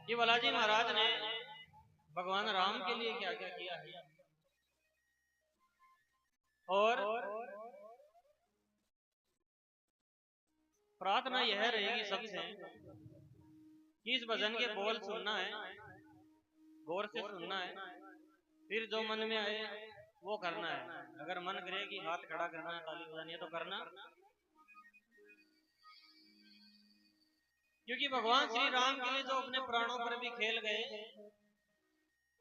कि बालाजी महाराज ने भगवान राम के लिए क्या क्या किया है, और प्रार्थना यह रहेगी सबसे कि इस भजन के बोल सुनना है, गौर से सुनना है, फिर जो मन में आए वो करना है। अगर मन करे कि हाथ खड़ा करना है, ताली बजानी है तो करना, क्योंकि भगवान श्री राम के लिए जो अपने प्राणों पर भी खेल गए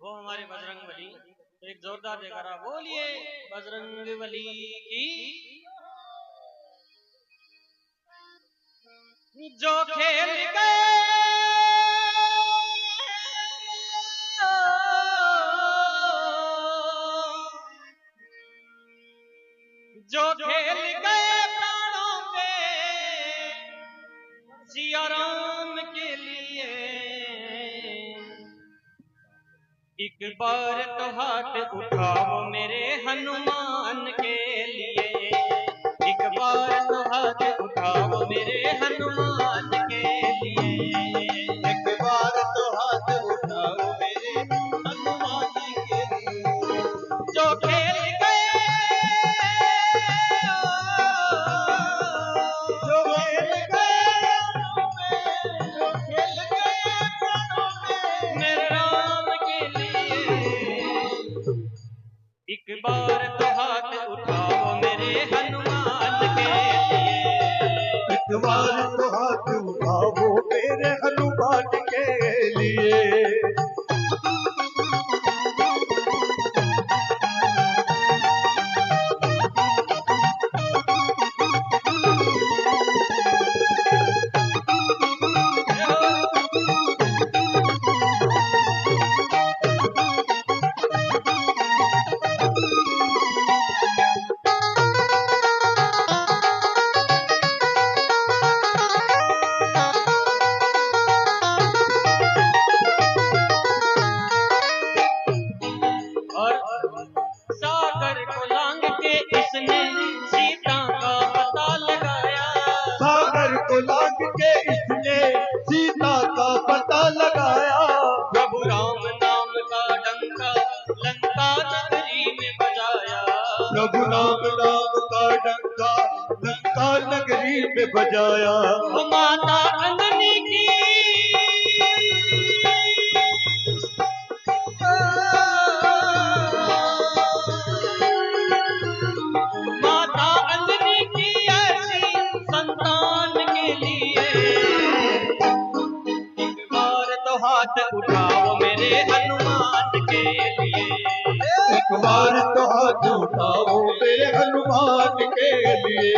वो हमारे बजरंग बली। तो एक जोरदार जयकारा बोलिए बजरंग बली की। जो खेल गए जो खेल गए प्राणों पे सिया राम के लिए, एक बार तो हाथ उठाओ मेरे हनुमान के लिए, एक बार तो हाथ उठाओ मेरे हनुमान के लिए, एक बार तो हाथ उठाओ मेरे हनुमान के लिए। जो खेल गए जो खेल गए जो खेल गए प्राणों में मेरे राम के लिए, एक बार तो हाथ उठाओ मेरे हनुमान के लिए, एक बार तो हाथ उठाओ मेरे हनुमान के लिए। सागर को लांग के इसने सीता का पता लगाया, सागर को लांग के इसने सीता का पता लगाया, प्रभु राम नाम का डंका लंका नगरी में बजाया, प्रभु नाम का डंका लंका नगरी में बजाया। माता अंजनी की माता अंजनी की ऐसी संतान के लिए, एक बार तो हाथ उठाओ मेरे हनुमान के लिए, एक बार तो हाथ उठाओ मेरे हनुमान के लिए।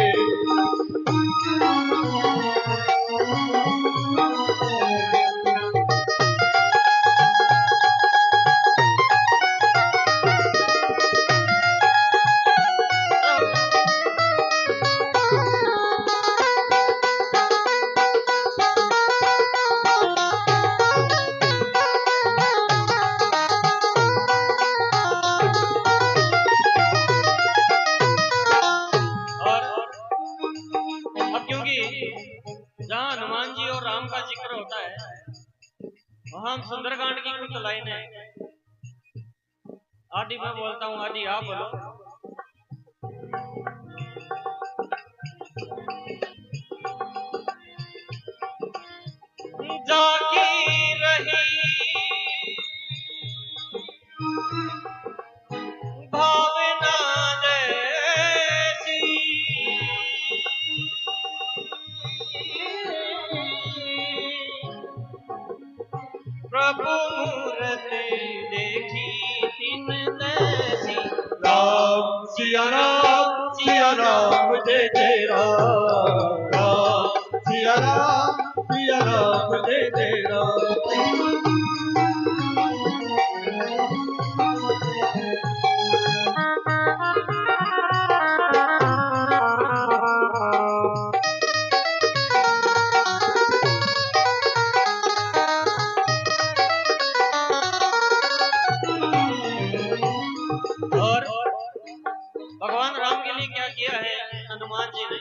जहाँ हनुमान जी और राम का जिक्र होता है वहां हम सुंदरकांड की कुछ लाइनें, आदि मैं बोलता हूँ आदि आप बोलो। जागी रही भावना जैसी, प्रभु मूर्ति देखी तीन तैसी, राम सिया राम जय जय राम, राम सिया राम जय जय राम। और भगवान राम के लिए क्या किया है हनुमान जी ने,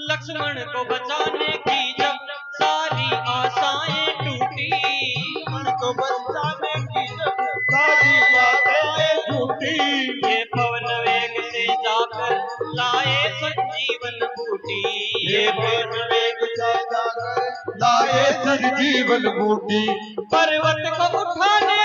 लक्ष्मण को बचाने की जब सारी आस वेद वेद ज्यादा लाए सर जीवन बूटी पर्वत को उठाने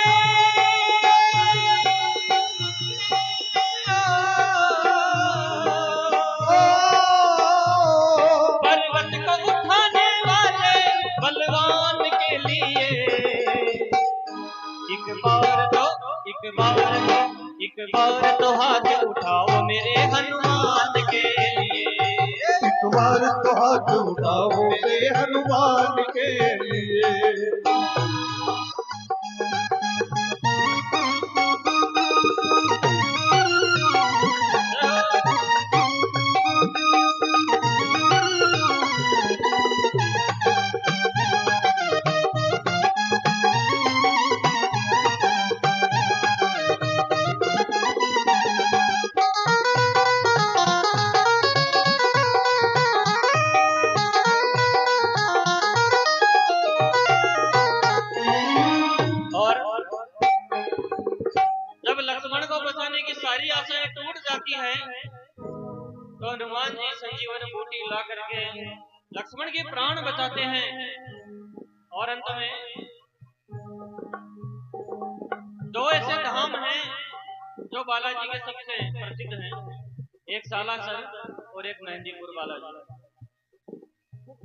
बलवान के लिए एक बार तो हाथ उठाओ मेरे हनुमान के लिए। एक बार तो हाथ उठाओ मेरे हनुमान के लिए। सारी आशाएं टूट जाती है तो हनुमान जी संजीवन बूटी ला करके लक्ष्मण के प्राण बचाते हैं। और अंत में दो ऐसे धाम हैं जो बालाजी के सबसे प्रसिद्ध हैं, एक सालासर और एक मेहंदीपुर बालाजी।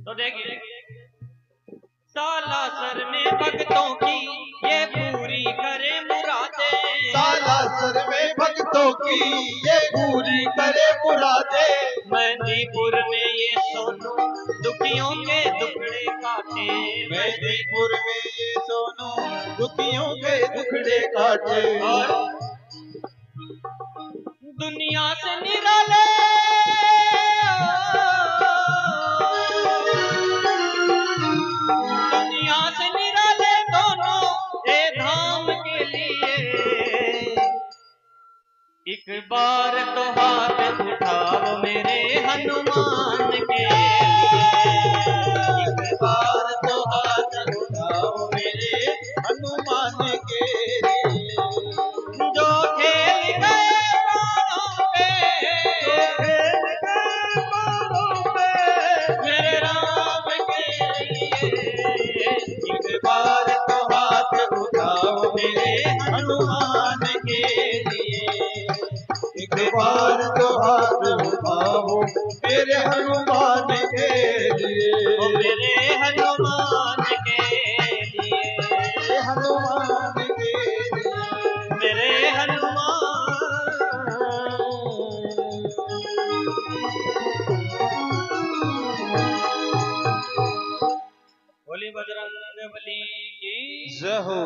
तो देखिए सालासर में भक्तों की ये पूरी करे मुरादे, सालासर में भक्तों की ये पूरी करे मुरादे, मेहंदीपुर में ये सोनू दुखियों के दुखड़े काटे, मेहंदीपुर में ये सोनू दुखियों के दुखड़े काटे। और दुनिया से निराले दोनों ए धाम के लिए एक बार तो हाथ उठाओ मेरे हनुमान के लिए। एक बार तो हाथ उठाओ मेरे हनुमान के लिए। जो खेल गए बाणों पे मेरे राम के लिए एक बार तो हाथ उठाओ मेरे हनुमान के लिए। एक बार तो हाथ उठाओ मेरे हनुमान के लिए। ओ मेरे हनुमान के लिए, हनुमान के लिए, मेरे हनुमान। बोली बजरंगबली की जय हो।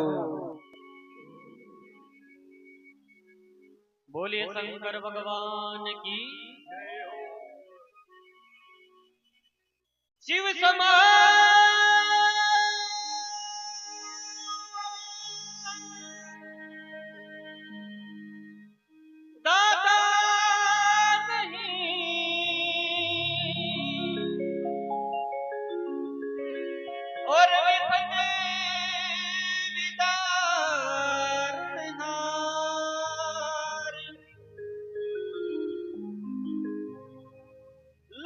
बोलिए शंकर भगवान की। शिव समान दाता नहीं और विपद विदारनहार,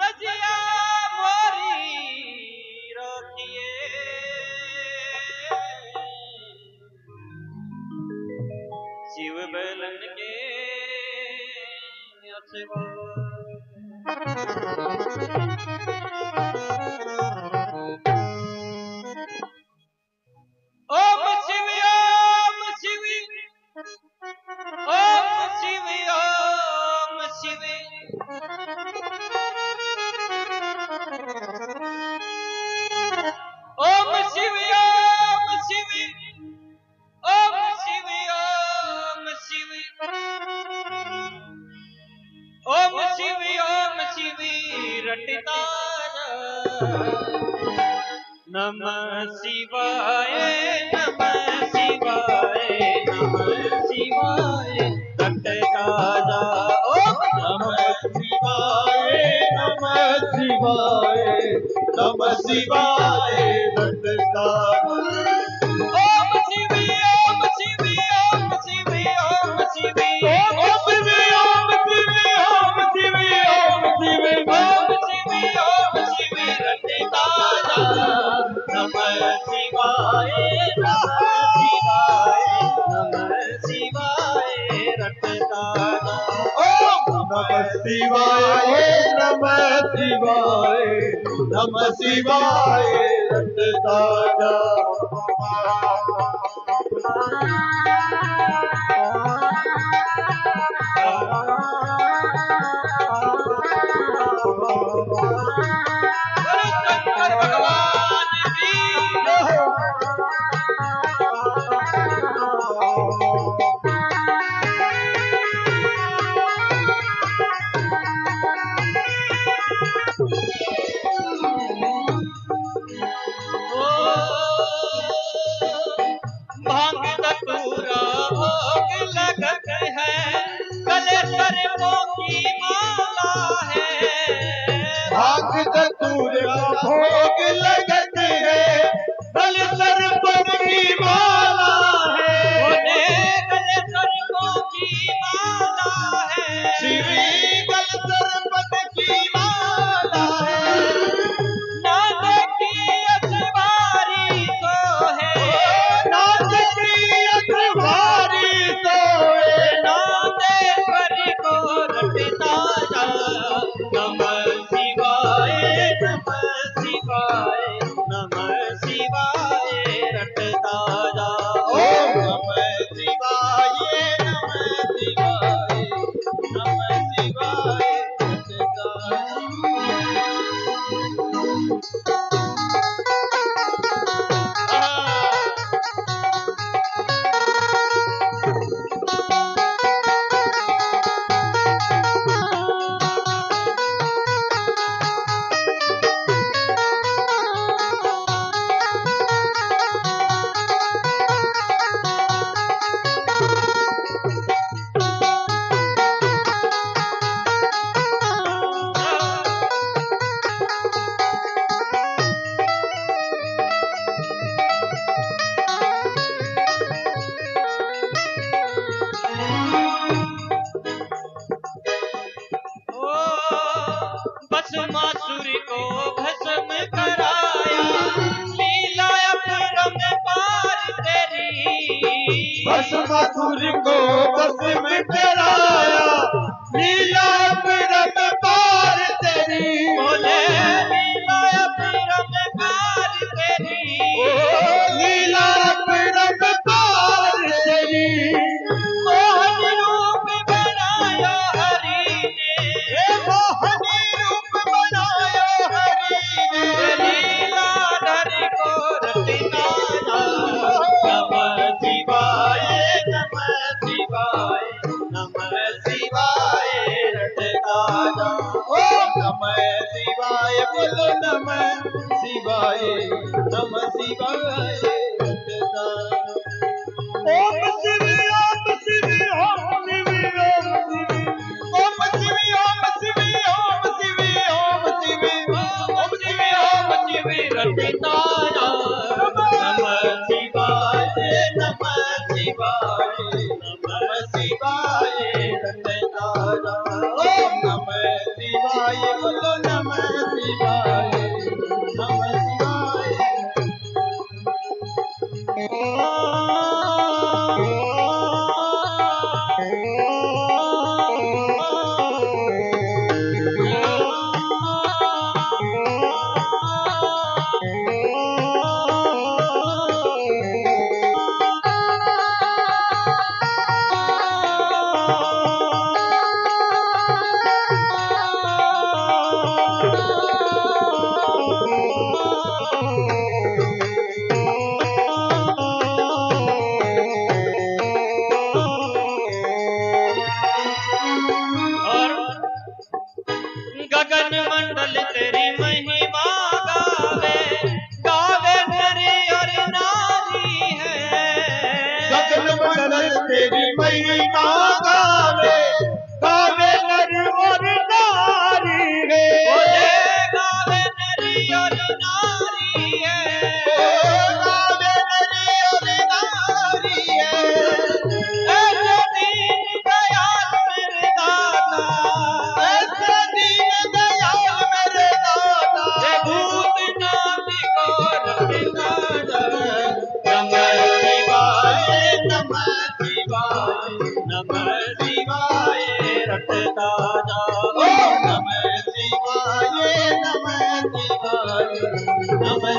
लजिया मोरी रखिए शिव बेलन के अथवा। ओम शिव ओम शिव ओम शिव ओम शिव ओम शिव ओम शिव ओम शिव ओम शिव ओम शिव रटता नमः शिवाय नमः शिवाय नमः शिवाय रटता जा। ओम नमः शिवाय नमः शिवाय नमः शिवाय रटता। ओम शिव ओम शिव ओम शिव ओम शिव ओम शिव ओम शिव ओम शिव ओम शिव ओम शिव ओम शिव शिवाय नमः शिवाय नमः शिवाय रटता जा। भांग धतूरा भोग लगत है, गले सर्पों की माला है। भांग धतूरा भोग लगत है, गले सर्पों की माला है। भोले गले सर्पों की माला है, श्री गले सर्पों की माला है। ना देखी अखबारी तो है, ना देखी अखबारी सोए, ना देवरी को रटता जा। नमः शिवाय नमः शिवाय नमः शिवाय रटता जा। ओम नमः शिवाय नमः शिवाय नमः शिवाय रटता भस्मासुर को भस्म कराया, लीला अपरम पार तेरी। भस्मासुर को भस्म कराया, लीला अपरम पार तेरी। बोले लीला अपरम पार तेरी। लीला अपरम पार तेरी। मोहन रूप बनाया हरि ने, मोहन रूप बनाया हरि ने। लीला धर को रटता जा। नमः शिवाय नमः शिवाय नमः शिवाय रटता जा। ओम नमः शिवाय बोलो नमः शिवाय नमः शिवाय रटता। ओम शिव ओम शिव ओम शिव ओम शिव ओम शिव ओम शिव ओम शिव ओम शिव ओम शिव रटता जा। नमः शिवाय नमः शिवाय नमः शिवाय रटता जा। ओम नमः शिवाय बोलो नमः शिवाय नमः शिवाय।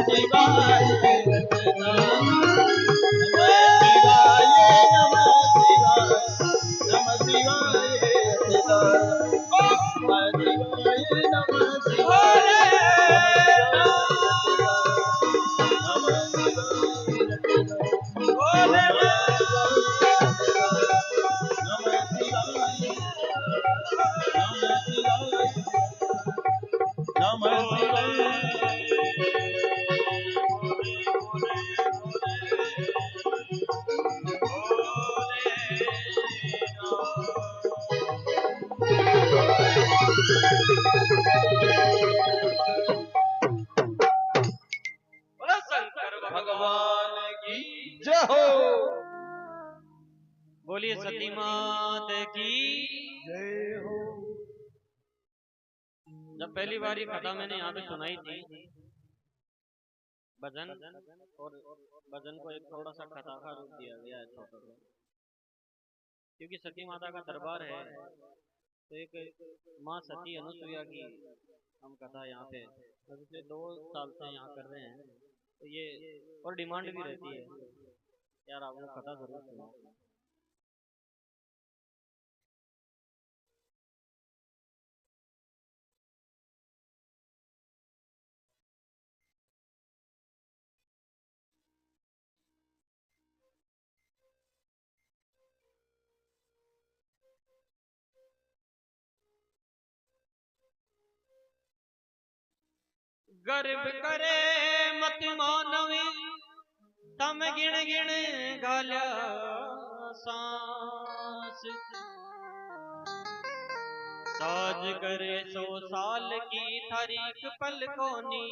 शिवाय भगवान की जय हो। बोलिए सती मात की जय हो। जब पहली बार ये कथा मैंने यहाँ पे सुनाई थी भजन, और भजन को एक थोड़ा सा कथा का रूप दिया गया है छोटा सा, क्योंकि सती माता का दरबार है, तो एक माँ सती अनुसुईया की हम कथा यहाँ पे पिछले 2 साल से यहाँ कर रहे हैं, तो ये और डिमांड भी रहती है यार आप लोग कथा जरूर सुनो। गर्व करे मत मानवी तम गिण गिण गाल्या सांस, साज करे 100 साल की तारीख पल कोनी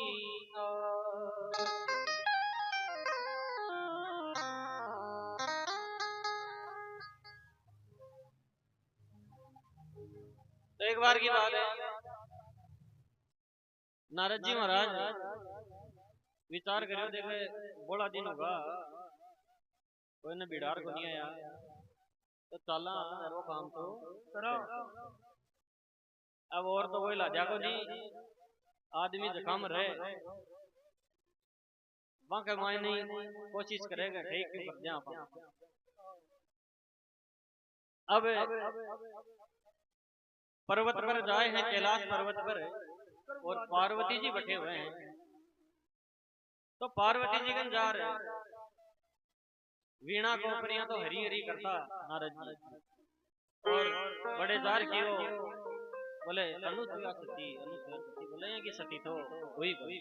तो एक बार की बात है, नारद जी महाराज विचार करो, देखे बड़ा दिन होगा कोई ने बिडार को नहीं आया, तो चला वो काम तो करो। अब और तो कोई लाजा को नहीं, आदमी जखाम रहे वहां कमाए नहीं, कोशिश करेगा ठीक कर जा। अब पर्वत पर जाए हैं, कैलाश पर्वत पर, और पार्वती जी बैठे हुए हैं, तो पार्वती जी गन जा रहे, वीणा गोपरियां तो हरी हरी करता नारद जी, और बड़े जार की वो बोले अनुसुईया सती, अनुसुईया सती, बोले कि सती तो हुई हुई।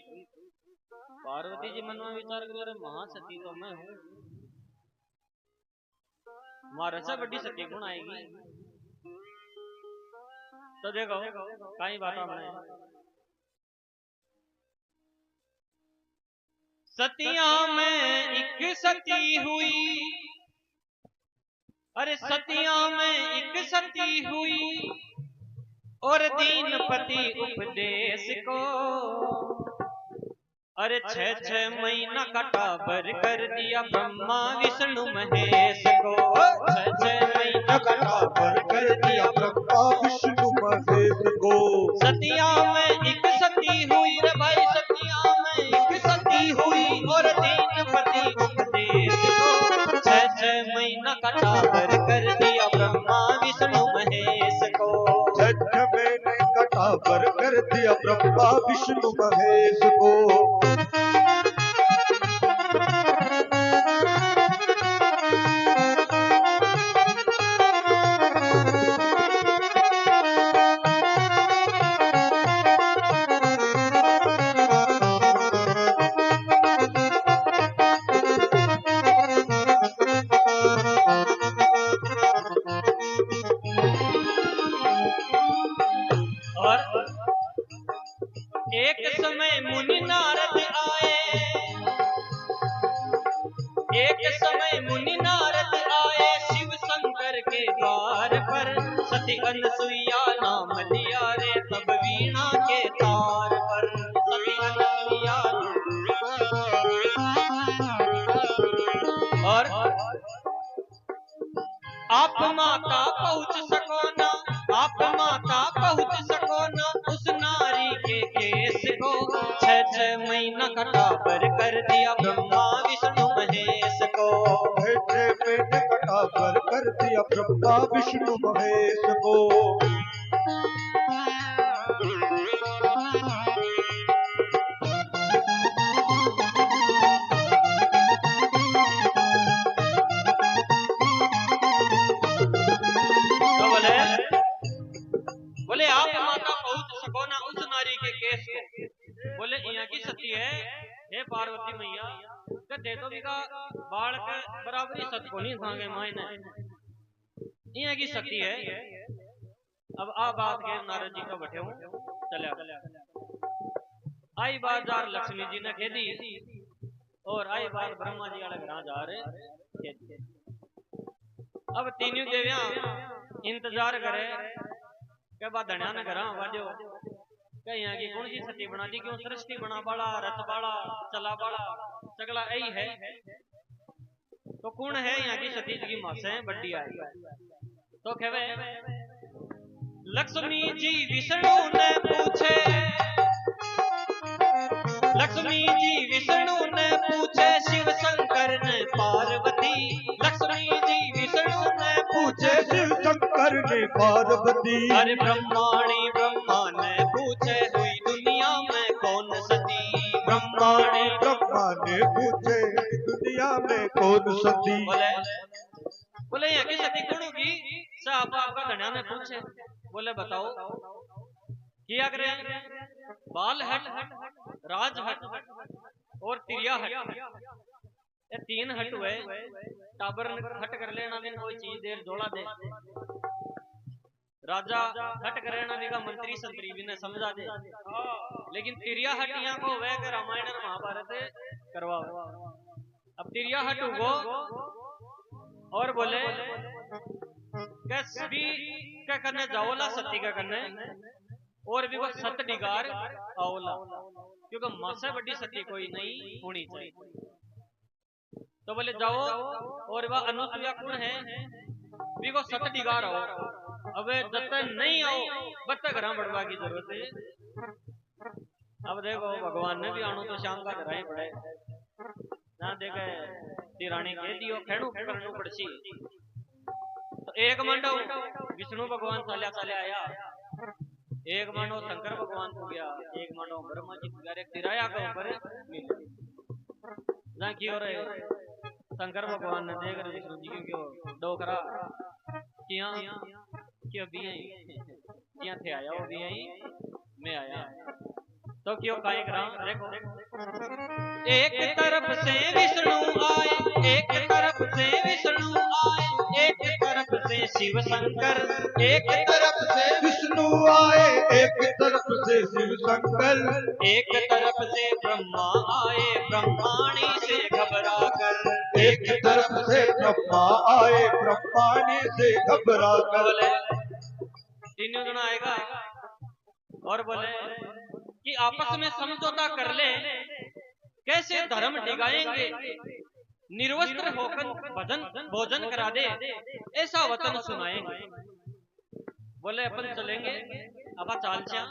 पार्वती जी मन में विचार करो, अरे महासती तो मैं हूँ, मारे से बड़ी सती कौन आएगी। तो देखो कई बात हमने सतिया में एक सती हुई, अरे सतिया में एक सती हुई, और दीन पति उपदेश को, अरे 6 महीना कटाबर कर दिया ब्रह्मा विष्णु महेश को, 6 महीना कटाबर कर दिया ब्रह्मा विष्णु महेश को। सतिया में एक सती हुई रे भाई, सतिया में एक सती हुई, और दीन पति उपदेश को, 6 महीना कटाबर कर दिया ब्रह्मा विष्णु महेश को, 6 महीने कटाबर कर दिया ब्रह्मा विष्णु महेश को। एक समय मुनि नारद आए, एक समय मुनि नारद आए, शिव शंकर के द्वार पर, सती अनुसुईया नाम लिया रे तब वीणा के तार पर, सती अनुसुईया। और आप माता पहुंच सको ना, आप माता पहुंच सको ना उस नारी के केस को, 6 महीना मीना का टाबर कर दिया ब्रह्मा विष्णु महेश को। भेजे मीन का टाबर कर दिया ब्रह्मा विष्णु महेश को। बोले आप माता पहुंच सको ना उस नारी के केस को। बोले यहाँ की सती है हे पार्वती मैया दे तो भी का बालक बराबरी सत को नहीं थांगे मायने यहाँ की सती है। अब आ बात के नारद जी का बैठे हूँ चले आई बात जार लक्ष्मी जी ने कह दी और आई बात ब्रह्मा जी वाले घर जा रहे। अब तीनों देवियां इंतजार करे के बाद धनिया ने घरा वाजो क्या यहाँ की कौन सी सती बना दी, क्यों सृष्टि बना बाड़ा रथ बाड़ा चला बाड़ा चगला यही है तो कौन है यहाँ की सती जी की मासे बड्डी आई। तो कहे लक्ष्मी जी विष्णु ने पूछे, लक्ष्मी जी विष्णु ने पूछे शिव शंकर ने पार्वती। लक्ष्मी जी विष्णु ने पूछे शिव शंकर ने पार्वती। अरे ब्रह्माणी ब्रह्मा ने पूछे हुई दुनिया में कौन सती। ब्रह्माणी ब्रह्मा ने पूछे दुनिया में कौन सती। बोले यहाँ की सती कौन होगी साहब आपका धनिया ने पूछे। बोले बताओ किया करे बाल हट राज हट और तिरिया हट ये तीन हट हुए टाबर हट कर लेना दिन कोई चीज देर जोड़ा दे राजा हट कर लेना भी का मंत्री संतरी भी ने समझा दे लेकिन तिरिया हट यहाँ को वह के रामायण और महाभारत करवाओ। अब तिरिया हट हो और बोले भी क्या करने जाओला सती का करने और भी वो सत डिगार आओला क्योंकि मासे बड़ी सती कोई नहीं होनी चाहिए। तो बोले जाओ और वह अनुसुईया कौन है भी वो सत डिगार आओ। अब जब तक नहीं आओ बद तक घर बढ़वा की जरूरत है। अब देखो भगवान ने भी आनो तो शाम का घर ही पड़े ना देखे तिरानी कह दियो खेड़ू करनू पड़सी। तो एक मंडो विष्णु भगवान चाल्या चाल्या आया, एक मंडो शंकर भगवान को गया, एक मंडो ब्रह्मा जी को गया, एक तिराया के ऊपर मिल की और शंकर भगवान ने देख रहे विष्णु जी क्यों डोकरा किया क्यों भी किया थे आया वो भी यही मैं आया तो क्यों काहे करा। देखो एक तरफ से विष्णु आए, एक तरफ से विष्णु आए, एक तरफ से शिव शंकर, एक तरफ से विष्णु आए, एक तरफ से शिव शंकर, एक तरफ से ब्रह्मा आए ब्रह्माणी से घबरा कर। एक तरफ से ब्रह्मा आए ब्रह्माणी से घबरा कर। तीनों जना आएगा और बोले कि आपस में समझौता कर ले कैसे धर्म डिगाएंगे, निर्वस्त्र होकर भोजन करा दे ऐसा वचन सुनाएंगे। बोले अपन चलेंगे अब चाल चा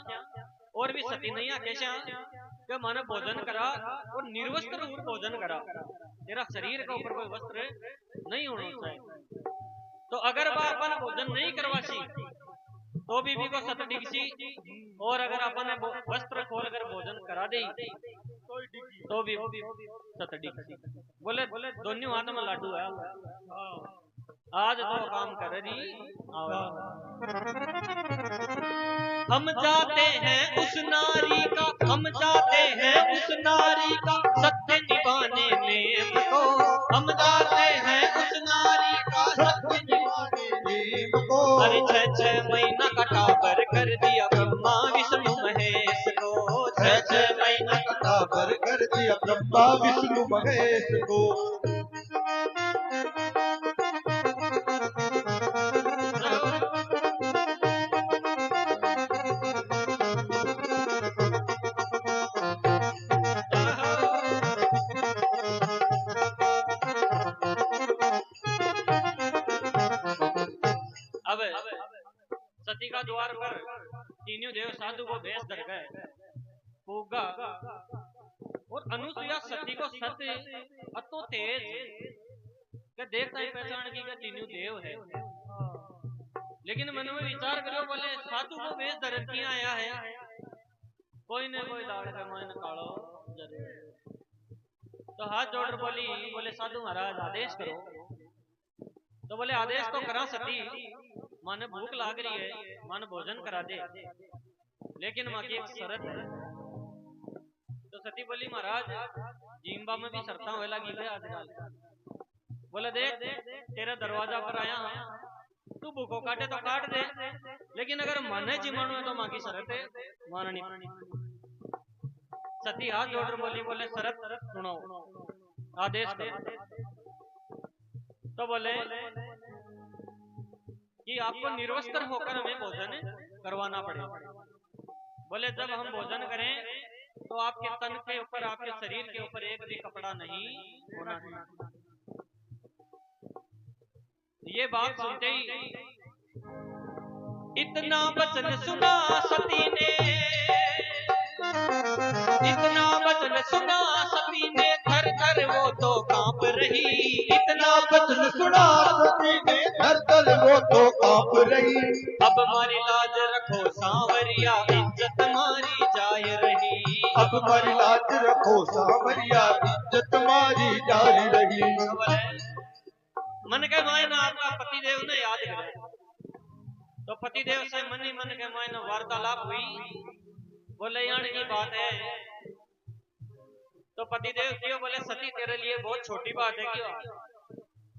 और भी सती नहीं कैसे कि माने भोजन करा और निर्वस्त्र भोजन करा, तेरा शरीर के ऊपर कोई वस्त्र नहीं होना चाहिए। तो अगर वह अपन भोजन नहीं करवासी तो भी को सत डिगसी और अगर अपन वस्त्र खोल कर भोजन करा दे तो भी सत डिगसी। बोले दोनों हाथ में लाडू है आज तो काम कर रही। हम जाते हैं उस नारी का, हम जाते हैं उस नारी का सत्य निभाने नेम को। हम जाते हैं उस नारी का सत्य निभाने नेम को। अरे 6 महीना का टाबर कर दिया ब्रह्मा विष्णु महेश को। 6 महीना का टाबर कर दिया ब्रह्मा विष्णु महेश को। सती का द्वार पर तीनों देव साधु को भेष धर गए पूगा और और अनुसुईया सती को सत्य अतो तेज के देखता ही पहचान की कि तीनों देव है। लेकिन मन में विचार करो, बोले साधु को वेश धरन किया आया है, कोई न कोई दाड़ का मन कालो जरूर। तो हाथ जोड़ बोली, बोले साधु महाराज आदेश करो। तो बोले आदेश तो करा सती, माने भूख लाग रही है, माने भोजन करा दे, लेकिन माँ की एक शर्त है। तो सती बोली महाराज जिम्बा में भी शर्ता हुए लगी है आजकल। बोले देख तेरा दरवाजा पर आया हूं, तू भूखो काटे तो काट दे, लेकिन अगर माने जिमानो है तो माँ की शर्त है माननी। सती हाथ जोड़ बोली, बोले शरत सुनो, आदेश करो। तो बोले कि आपको निर्वस्त्र होकर हमें भोजन करवाना पड़ेगा। बोले जब हम भोजन करें तो आपके तन के ऊपर, आपके शरीर के ऊपर एक भी कपड़ा नहीं होना चाहिए। ये बात सुनते ही इतना वचन सुना सती ने, इतना वचन सुना सती ने, थर थर वो तो कांप रही। इतना वचन सुना सती ने, थर थर वो तो कांप रही। अब मारी लाज रखो सांवरिया, इज्जत मारी जाए रही। अब मारी लाज रखो सांवरिया, इज्जत मारी जारी रही। मन के मायने आपका पतिदेव ने याद करा, तो पतिदेव से मन ही मन के मायने वार्तालाप हुई। बोले यान की बात है। तो पतिदेव क्यों? बोले सती तेरे लिए बहुत छोटी बात है, क्यों?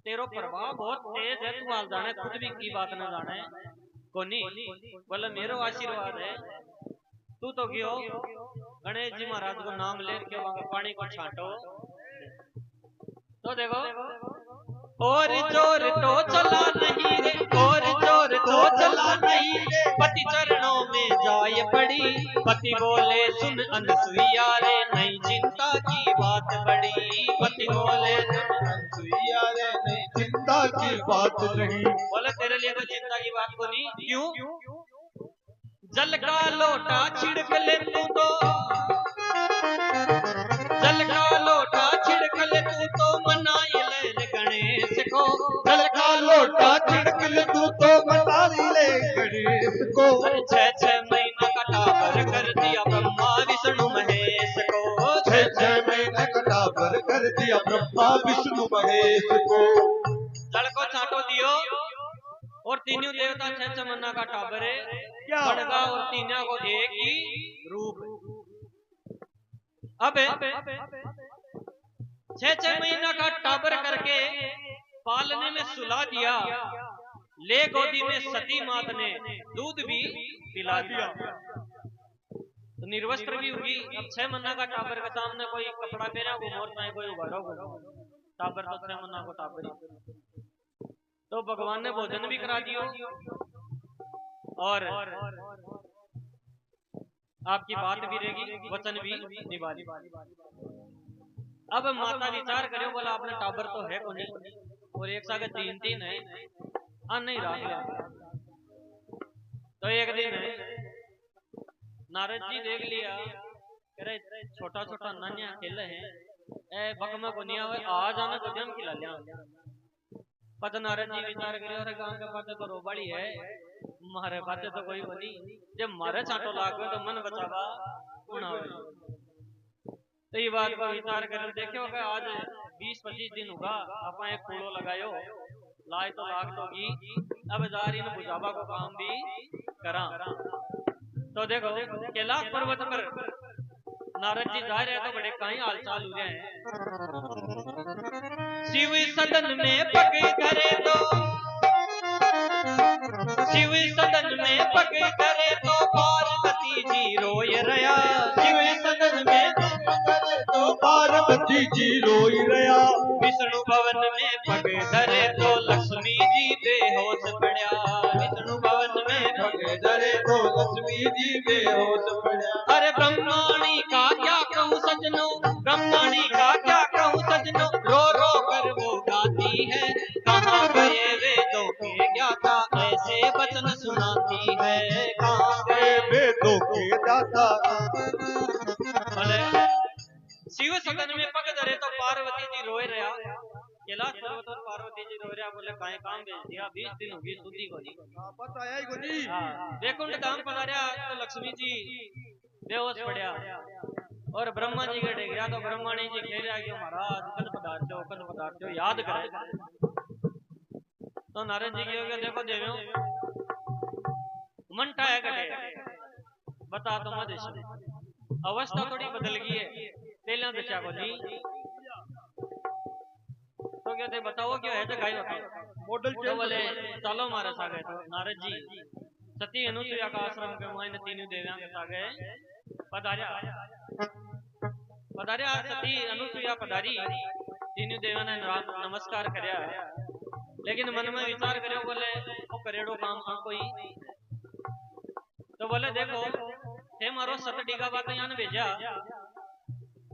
तेरो प्रभाव बहुत तेज है, तू हाल जाने खुद भी की बात न जाने कोनी। बोले मेरो आशीर्वाद है, तू तो क्यों गणेश जी महाराज को नाम ले के वहां पानी को छांटो। तो देखो और जोर तो चला नहीं रे, और जोर तो चला नहीं रे, पति चरणों में जाए पड़ी। पति बोले सुन अनसुईया रे, नहीं चिंता की बात बड़ी। पति बोले सुन अनसुईया रे, नहीं चिंता की बात नहीं। बोले तेरे लिए तो चिंता की बात को नहीं। क्यों? जल का लोटा छिड़क ले तू तो, जल का लोटा छिड़क ले तू तो, मनाए ले गणेश को। जल का लोटा छिड़क ले तू तो, मनाए ले गणेश को। 6 महीना का टाबर कर दिया ब्रह्मा विष्णु महेश को। 6 महीने का टाबर कर दिया ब्रह्मा विष्णु महेश को। जल को छाटो दियो और तीनों देवता 6 महीना का टाबर है, खड़गा और तीनों को एक ही रूप। अब 6 महीना का टाबर करके पालने में सुला दिया, ले गोदी में सती मात ने दूध भी पिला दिया। तो निर्वस्त्र भी होगी। अब 6 महीना का टाबर के सामने कोई कपड़ा पहना को मोरता है, कोई उगाड़ो को टाबर तो 6 महीना को टाबर। तो भगवान ने भोजन भी करा दियो और आपकी बात भी रहेगी, वचन भी निभा दी। अब माता विचार करो, बोला आपने टाबर तो है को नहीं, और एक साथ 3 है, नहीं रख लिया। तो एक दिन नारद जी देख लिया, कह रहे छोटा छोटा नानिया खेले हैं, ए बकमा को नहीं आवे, आज आने को जम खिला लिया। पता नारद जी विचार करे, अरे गांव के पाते तो रोबाड़ी है, मारे पाते तो कोई बनी, जब मारे छाटो लाग तो मन बचावा कौन आवे। तो ये बात को विचार कर देखो कि आज 20-25 दिन होगा आप एक कूड़ो लगायो, लाए तो लाग दोगी, अब जार इन बुझावा को काम भी करा। तो देखो कैलाश पर्वत पर नारद जी जा रहे तो बड़े कहीं हालचाल हुए हैं। शिव सदन में पग धरे तो, शिव सदन में पग धरे तो, पार्वती जी रोय रहा। शिव सदन में तो पार्वती जी रोई रहा। विष्णु भवन में पग धरे तो लक्ष्मी जी बेहोश पड़ा। विष्णु भवन में पग धरे तो लक्ष्मी जी बेहोश पड़ा। अरे ब्रह्माणी का क्या कहूँ सजनों, ब्रह्माणी का क्या कहूँ सजनों, रो रो कर वो गाती है। कहाँ गए वेदों के ज्ञाता, ऐसे वचन सुनाती है। कहाँ गए वेदों के दाता। शिव सदन में पग धरे तो पार्वती जी रोए रहा। कैलाश पर्वत और पार्वती जी रोए रहा, बोले काहे काम भेज दिया, 20 दिन होगी सुधी को जी। बताया ही को जी। वैकुंठ धाम पधारा तो लक्ष्मी जी बेहोश पड़ा और ब्रह्मा जी के गया तो ब्रह्मा जी कह रहा कि महाराज कद पदार्थो याद करे। तो नारद जी कहोगे देखो देव्यो मनटा है कटे बता तो मत अवस्था थोड़ी बदल गई है पहला दशा को जी। तो कहते बताओ क्या है तो गाय बताओ मॉडल तो बोले चलो मारा सागे। तो नारद जी सती अनुसुईया का आश्रम के मायने तीनों देवियां के सागे पधारिया सती अनुसुईया पधारी। तीनों देवियों ने नमस्कार करया, लेकिन मन में विचार करो बोले वो करेड़ो काम हाँ कोई। तो बोले देखो थे मारो सतडी का बात यहाँ भेजा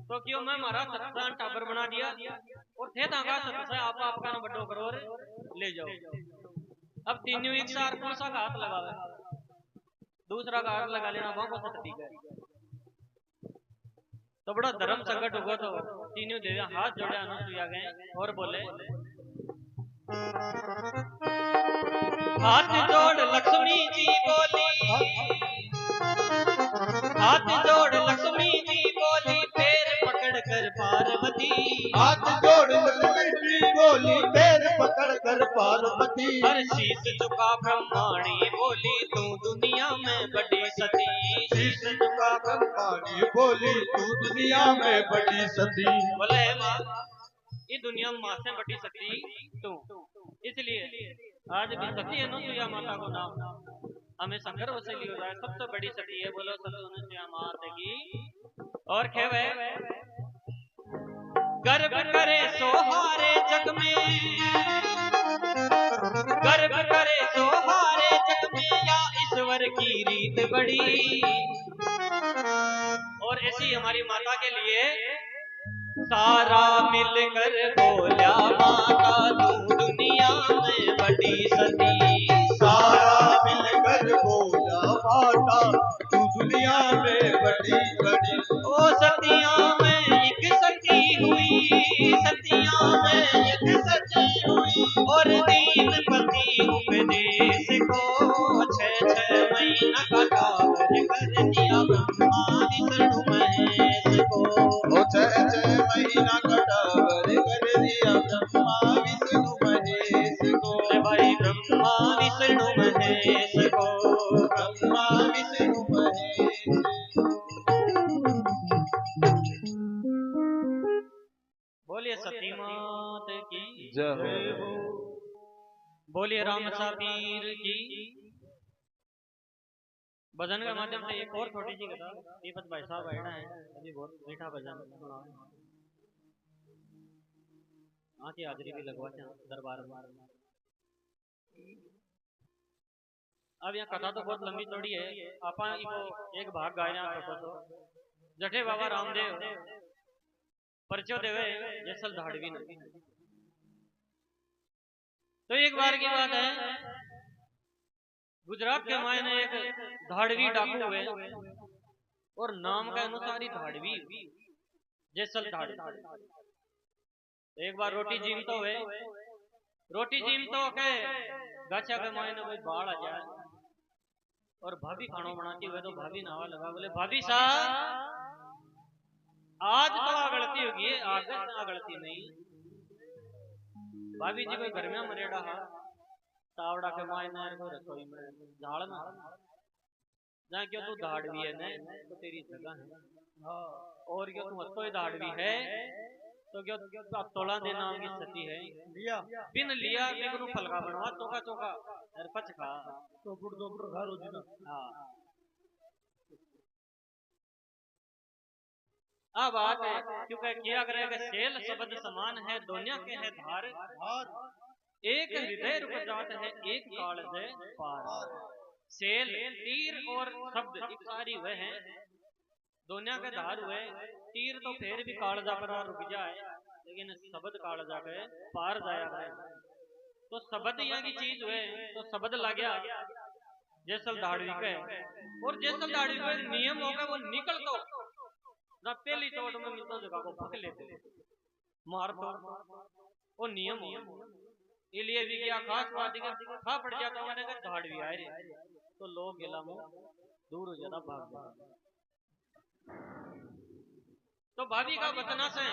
तो क्यों मैं मारा सत्सान टाबर बना दिया और थे तांगा सत्सा आप आपका ना बड्डो करो ले जाओ। अब तीनों एक सार कौन सा का हाथ लगावे, दूसरा का हाथ लगा लेना वहां को सतडी का। तो बड़ा धर्म संकट हुआ तो तीनों देवियां हाथ जोड़े अनुसुईया गए और बोले हाथ जोड़ लक्ष्मी जी बोली, हाथ जोड़ लक्ष्मी जी बोली पैर पकड़ कर पार्वती। हाथ जोड़ लक्ष्मी जी बोली पैर पकड़ कर पार्वती। हर शीश झुका ब्रह्माणी बोली तू दुनिया में बड़ी सती। शीश झुका ब्रह्माणी बोली तू दुनिया में बड़ी सती। बोले माँ ये दुनिया में माँ से बड़ी सती तू, इसलिए आज भी सती अनुसुईया माता को नाम हमेशा गर्व से लिया जाए। सबसे बड़ी सती है बोलो सती अनुसुईया माता की। और खेवे गर्भ करे सोहारे जग में, गर्भ करे सोहारे जग में या ईश्वर की रीत बड़ी। और ऐसी हमारी माता के लिए सारा मिलकर बोला माता तू दुनिया में बड़ी सती। सारा मिलकर बोला माता तू दुनिया में बड़ी बड़ी। ओ सतिया में एक सती हुई, सतिया में एक सती हुई। और दीन पति उपदेश को 6 महीना का कावर कर दिया ब्रह्मा विष्णु महेश को। ओ 6 महीना का कावर कर दिया ब्रह्मा विष्णु महेश को। भाई ब्रह्मा विष्णु महेश को, ब्रह्मा विष्णु महेश। बोलिए सती मात की जय हो। बोलिए रामसा पीर की। भजन के माध्यम से एक और छोटी सी कथा। दीपक भाई साहब बैठा है अभी बहुत मीठा भजन सुना हाँ की हाजरी भी लगवाते हैं दरबार में। अब यहाँ कथा तो बहुत लंबी चौड़ी है, आप एक भाग गाए रहे तो जठे बाबा रामदेव परिचय देवे जैसल धाड़वी नहीं। तो एक बार की बात है गुजरात के मायने एक धाड़वी डाकू हुए और नाम के अनुसार ही धाड़वी जैसल धाड़वी। एक बार रोटी जीम तो हुए, रोटी जीम तो के गाचा के मायने कोई बाढ़ आ जाए और भाभी खाना बनाती हुए तो भाभी नावा लगा बोले भाभी साहब आज तो गलती होगी आगे से गलती नहीं। भाभी जी कोई घर में मरेड़ा हा तावड़ा के मायने को रसोई में झाड़ में जहाँ क्यों तू धाड़वी है ने तो तेरी जगह है और क्यों तू हत्तो धाड़वी है तो क्यों तोला दे नाम की सती है लिया बिन लिया बिगनू फलका बनवा चौका चौका पच खा तो बुड़ खा रोजी ना। हाँ अब बात है क्योंकि किया करेगा सेल शब्द समान है दुनिया के है धार। एक हृदय रूप जात है एक काल है पार। सेल तीर और शब्द इकारी वह है दुनिया के धार हुए। तीर तो फिर भी कालजा पर रुक जाए लेकिन शब्द कालजा के पार जाया है। तो शब्द यहाँ की चीज हुए तो शब्द ला गया जैसल धाड़वी के और जैसल धाड़वी के नियम होगा वो निकल तो ना पहली चोट में मिलता जगह को पक लेते मार तो वो नियम हो इसलिए भी क्या खास बात है खा पड़ जाता मैंने कहा झाड़ भी आए रे तो लोग गेला में दूर हो जाता भाग जाता। तो भाभी का बतना से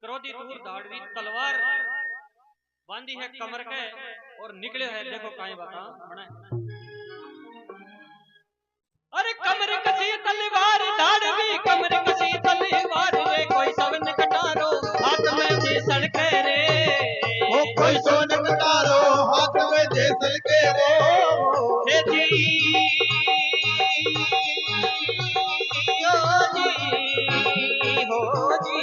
क्रोधी दूर धाड़वी तलवार बांधी है कमर के और निकले है देखो काई बता बने अरे कमर कसी तलवार धाड़वी कमर कसी तलवार रे कोई सवन कटारो हाथ में जे सड़के रे ओ कोई सोन कटारो हाथ में जे सड़के रे हे जी हो जी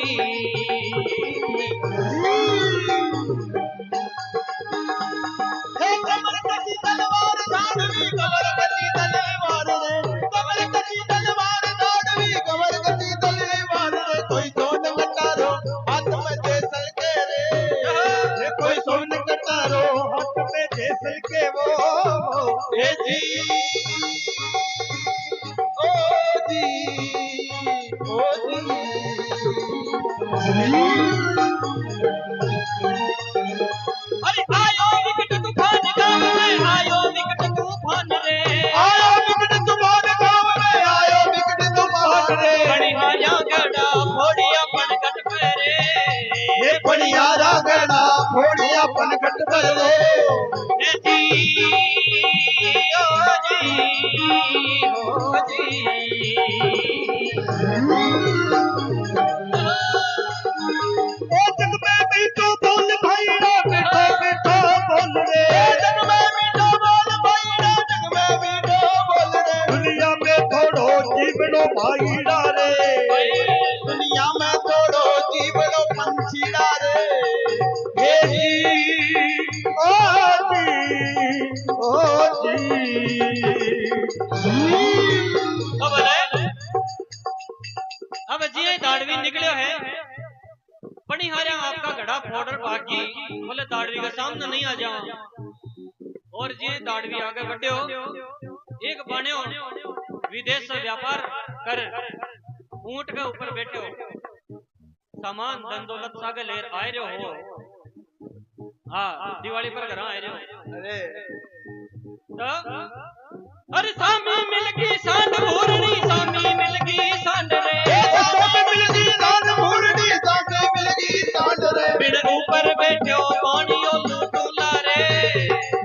हे कमर कसी तलवार धाड़वी कमर कसी तलवार रे कमर कसी तलवार धाड़वी कमर कसी तलवार रे कोई सोन कटारो हाथ में जे सड़के रे ये कोई सोन कटारो हाथ में जैसल के वो हे जी ओ जी ओ जी अरे आयो विकट तूफान गाँव में आयो विकट तूफान रे आयो विकट तूफान गाँव में आयो विकट तूफान रे बढ़िया गड़ा फोड़िया पनकट पे रे ये बढ़िया रागड़ा फोड़िया पनकट पर रे हे जी ओ जी ओ जग में मीठो बोल भाईड़ा मीठो मीठो बोल रे जग में मीठो बोल भाईड़ा जग में मीठो बोल रे दुनिया में थोड़ो जीवनो भाईड़ा रे दुनिया में थोड़ो जीवनो पंछीड़ा रे हे जी ओ अब जी दाड़वी निकलियो है पनिहारा आपका घड़ा फोड़र भागी बोले दाड़वी के सामने नहीं आ जाओ और जी दाड़वी आगे बढ़ो एक बन्यो विदेश से व्यापार कर ऊंट के ऊपर बैठे हो सामान धन दौलत सागे ले आए रहे हो हाँ दिवाली पर घर आए रहे हो अरे अरे सामी मिल गई सांड भूरनी सामी मिल गई सांड रे सामे मिल गई सांड भूरनी सामे मिल गई सांड रे बिन ऊपर बैठो पानियो लूटूला रे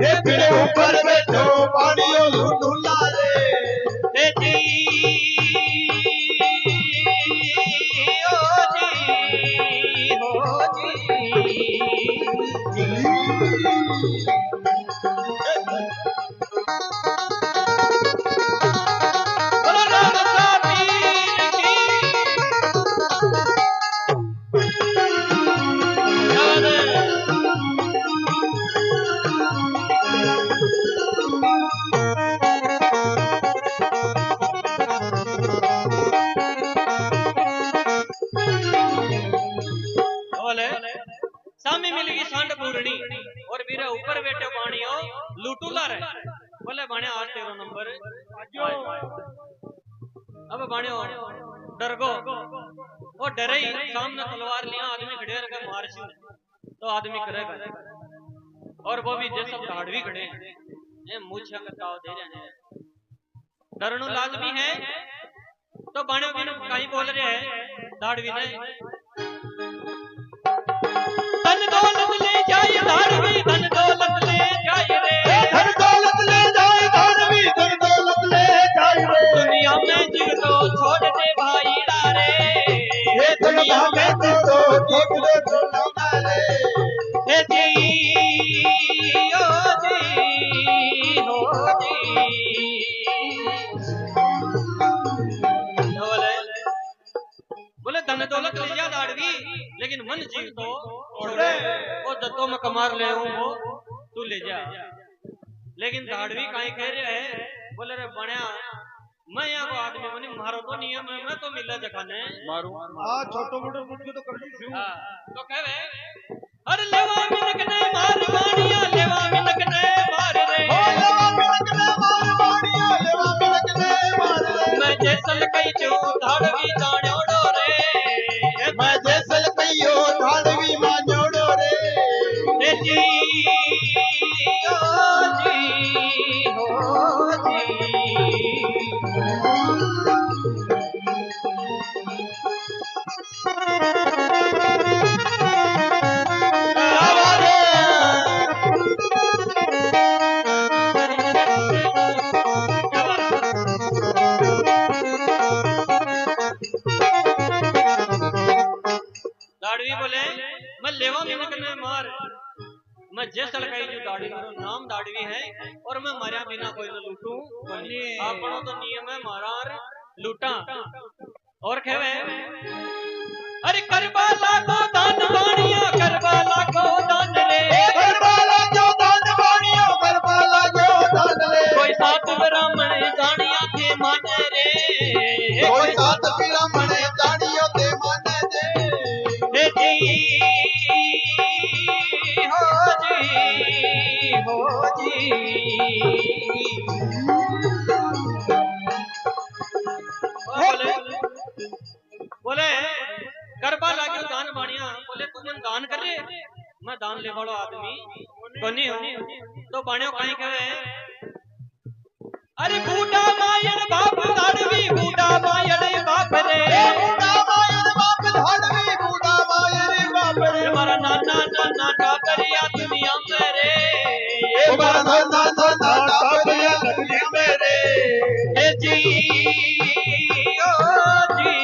हे बिन ऊपर बैठो पानियो लूटूला रे हे जी ओ जी हो बोलो राम साबीर की सामी मिलेगी सांड पूरणी और मेरे ऊपर बैठे पानियो लूटूला रहे बोले बाणे आज तेरो नंबर अब बाणे डर गो वो डरे ही सामने तलवार लिया आदमी खड़े रखे मार तो आदमी करेगा और वो भी जैसा धाड़वी खड़े ये मुझे कताव दे रहे हैं डरनु लाजमी है तो बाणे भी कहीं बोल रहे हैं धाड़वी ने धन दौलत ले जाए धाड़वी धन दौलत ले जाए रे धन दौलत ले जाए धाड़वी धन दौलत ले जाए रे दुनिया में जीव तो छोड़ दे भाई डारे ये दुनिया में तो ठीक दे दुनिया रे हे जी ओ जी हो जी बोले धन दौलत ले जा दाड़वी लेकिन मन जीव तो छोड़े वो दत्तों में कमार ले वो तू ले जा लेकिन दाड़वी कहीं कह रहे है बोले रे बण्या मैं यहाँ को आदमी मनी मारो तो नियम है मैं तो मिला जखाने मारू हां छोटो मोटो कुछ तो कर दी छू तो कहवे अरे लेवा मिनक ने मार बाणिया लेवा मिनक ने मार रे ओ लेवा मिनक ने मार बाणिया लेवा मिनक ने मार रे मैं जैसल कई चू धाड़वी जाण्यो डो दाड़वी बोले मैं लेवा मिनक में मार, मैं जैसा लगाई जो दाढ़ी मेरो नाम दाड़वी है और मैं मरिया बिना कोई न लूटू। आपनो तो नियम है मारा लूटा। और खेवे अरे करबाला को दान वाणिया, करबाला को दान रे, करबाला जो दान वाणिया, करबाला जो दान रे। कोई सात ब्राह्मण जानिया थे मन रे, कोई सात ब्राह्मण जानियो ते मन दे। हे जी हो जी बोले बोले करबा लाग्यो दान बाणिया। बोले तू मन दान कर रे, मैं दान ले वालो आदमी कोनी हो। तो बाणियो काई कहे अरे बूढ़ा मायड़ बाप दाड़वी, बूढ़ा मायड़ बाप रे, बूढ़ा मायर बाप धाड़वी, बूढ़ा मायर बाप रे। हमारा नाना नाना टाबरिया दुनिया में रे, हमारा नाना नाना टाबरिया दुनिया में रे। हे जी हो जी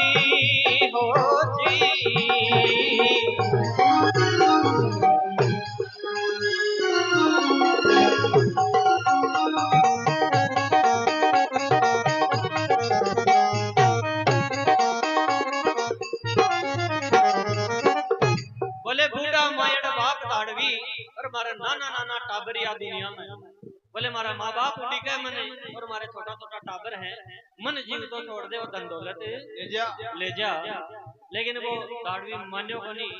बोले बूढ़ा मायड़ बाप दाड़वी और मारा नाना नाना टाबरिया दुनिया में। बोले मारा माँ बाप उठी गए मने और मारे छोटा छोटा टाबर है, मन जीव तो छोड़ दे और धन दौलत ले जा। लेकिन वो दाड़वी मान्यो को नहीं,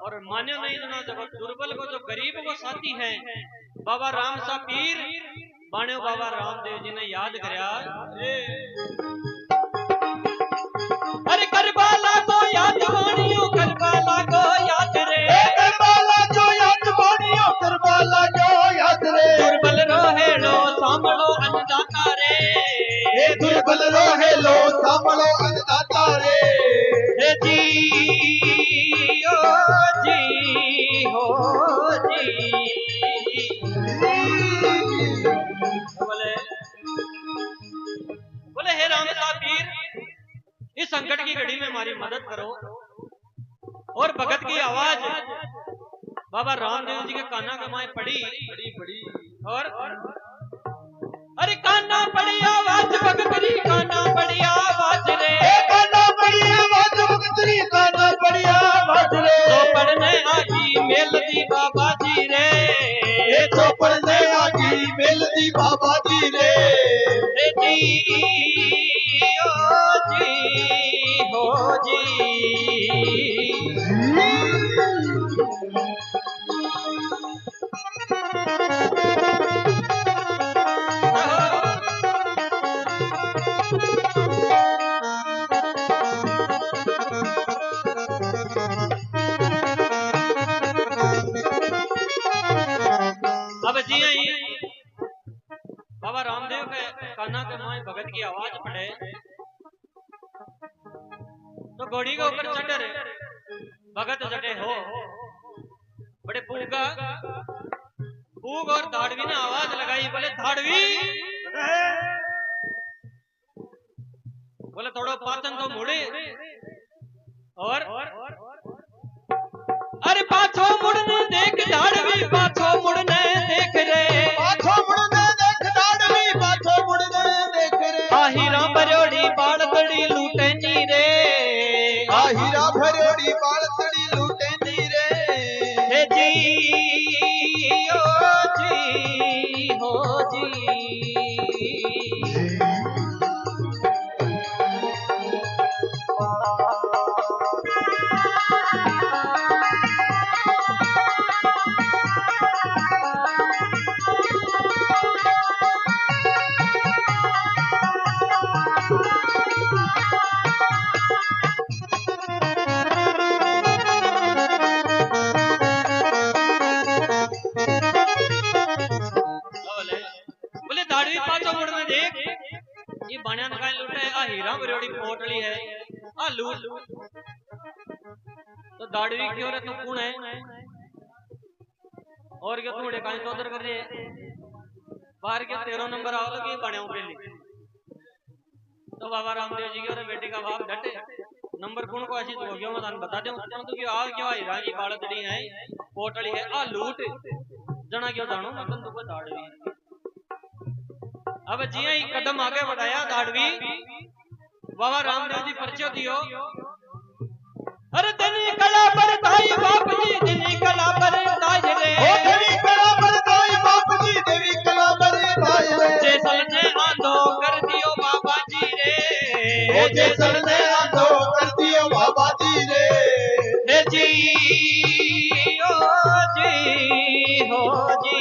और मान्यो नहीं तो ना जब दुर्बल को जो गरीब को साथी है बाबा राम सा पीर बाण्यो बाबा रामदेव जी ने याद करया। अरे करबाला को याद वाणियो, करबाला को याद रे, करबाला जो याद वाणियो, करबाला जो याद रे। दुर्बल रोहेलो सांभलो अन्नदाता रे, दुर्बल रोहेलो सांभलो अन्नदाता रे। हे जी हो जी बोले बोले हे राम सा पीर इस संकट की घड़ी में हमारी मदद करो। और भगत की आवाज बाबा रामदेव जी के काना कमाए पड़ी और अरे काना पड़ी आवाज भगतरी, काना पड़ी आवाज रे, काना पड़ी आवाज भगतरी, काना पड़ी आवाज रे। चौपड़ में आगी मेलदी बाबा जी रे, चौपड़ में आगी मेलदी बाबा जी रे। हे जी हो जी अब जी बाबा रामदेव के काना के माए भगत की आवाज पड़े तो घोड़ी के ऊपर चढ़े रे भगत चढ़े हो बड़े पूग और धाड़वी ने आवाज लगाई। बोले धाड़वी बोले थोड़ा पाचन तो मुड़े और अरे पाछो मुड़ने देख धाड़वी, पाछो मुड़ने देख रे, पाछो मुड़ने देख धाड़वी, पाछो मुड़ने देख रे। आहिरा भरोड़ी बाल बड़ी लूटे नी रे, आहिरा भरोड़ी बाल तड़ी लूटे नी रे। हे जी हो जी बाणिया ने कहीं लूटे आ हीरा बरोड़ी पोटली है आ लूट तो दाड़वी क्यों रे तू कौन है और क्या तू कहीं तो उधर कर रहे बाहर के 13 नंबर आओ लगी बाणियों पे ली तो बाबा रामदेव जी की और बेटी का बाप डटे नंबर कौन को ऐसी तो मैं थाने बता दूं तो कि आ क्यों आई रागी बालतड़ी है पोटली है आ लूट जना क्यों जानो मैं बंदूक को दाड़वी। अब जी ही कदम आगे बढ़ाया दाड़वी बाबा रामदेव जी परिचय दियो। अरे दनी कला पर ताई बाप जी दनी कला पर ताई रे ओ देवी कला पर ताई बाप जी देवी कला पर ताई रे जैसल ने आंधो कर दियो बाबा जी रे ओ जैसल ने आंधो कर दियो बाबा जी रे हे जी हो जी हो जी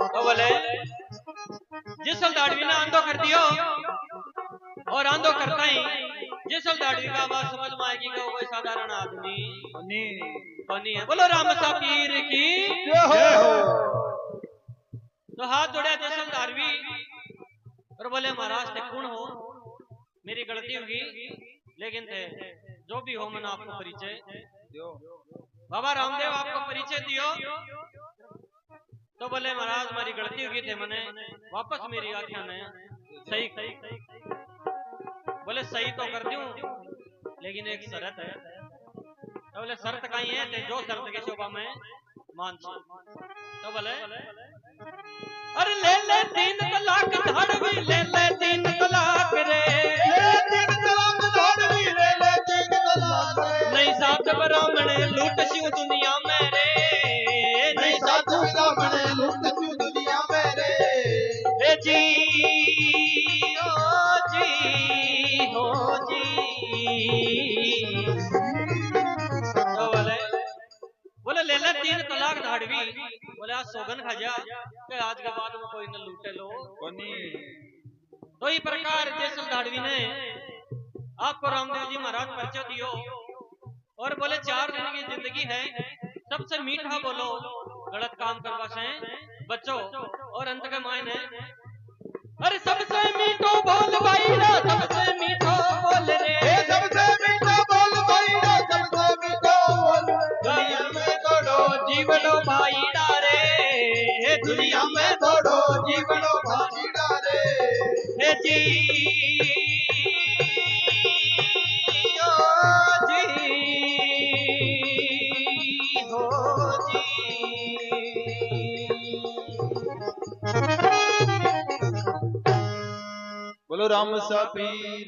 तो बोले जिसल दाड़वी ने आंधो कर दियो और आंधो करता ही जिसल दाड़वी का आवाज समझ में आएगी कि वो कोई साधारण आदमी नहीं है। बोलो राम सा पीर की जय हो। तो हाथ जोड़े जिसल दाड़वी और बोले महाराज थे कौन हो मेरी गलती होगी लेकिन थे जो भी हो मैंने आपको परिचय बाबा रामदेव आपको परिचय दियो। तो बोले महाराज हमारी गलती होगी थे मैंने वापस मेरी आज्ञा में सही बोले सही तो कर दूं लेकिन एक शर्त है। तो बोले शर्त कहीं है ते जो शर्त की शोभा में मान छो। तो बोले अरे ले ले 3 तलाक धाड़वी ले ले 3 तलाक रे ले 3 तलाक धाड़वी ले ले 3 तलाक रे नहीं साथ ब्राह्मण लूट सियो दुनिया में रे नहीं साथ ब्राह्मण लूट सियो दुनिया में रे हे जी ओ जी हो जी। तो बोले ले ले 3 तलाक धाड़वी बोले आज सौगन खा जा कि आज के बाद में कोई न लूटे लो तो ही प्रकार जैसल धाड़वी ने आपको रामदेव जी महाराज परिचय दियो और बोले 4 दिन की जिंदगी है सबसे मीठा बोलो गलत काम करवा से बच्चों और अंत के मायने अरे सबसे मीठो बोल भाई ना सबसे मीठो बोल रे सबसे मीठा बोल भाई रे सबसे मीठा बोल दुनिया में थोड़ो जीवनो भाई डारे दुनिया में थोड़ो जीवनो भाई डारे हे जी ओ जी हो जी। बोलो राम सा पीर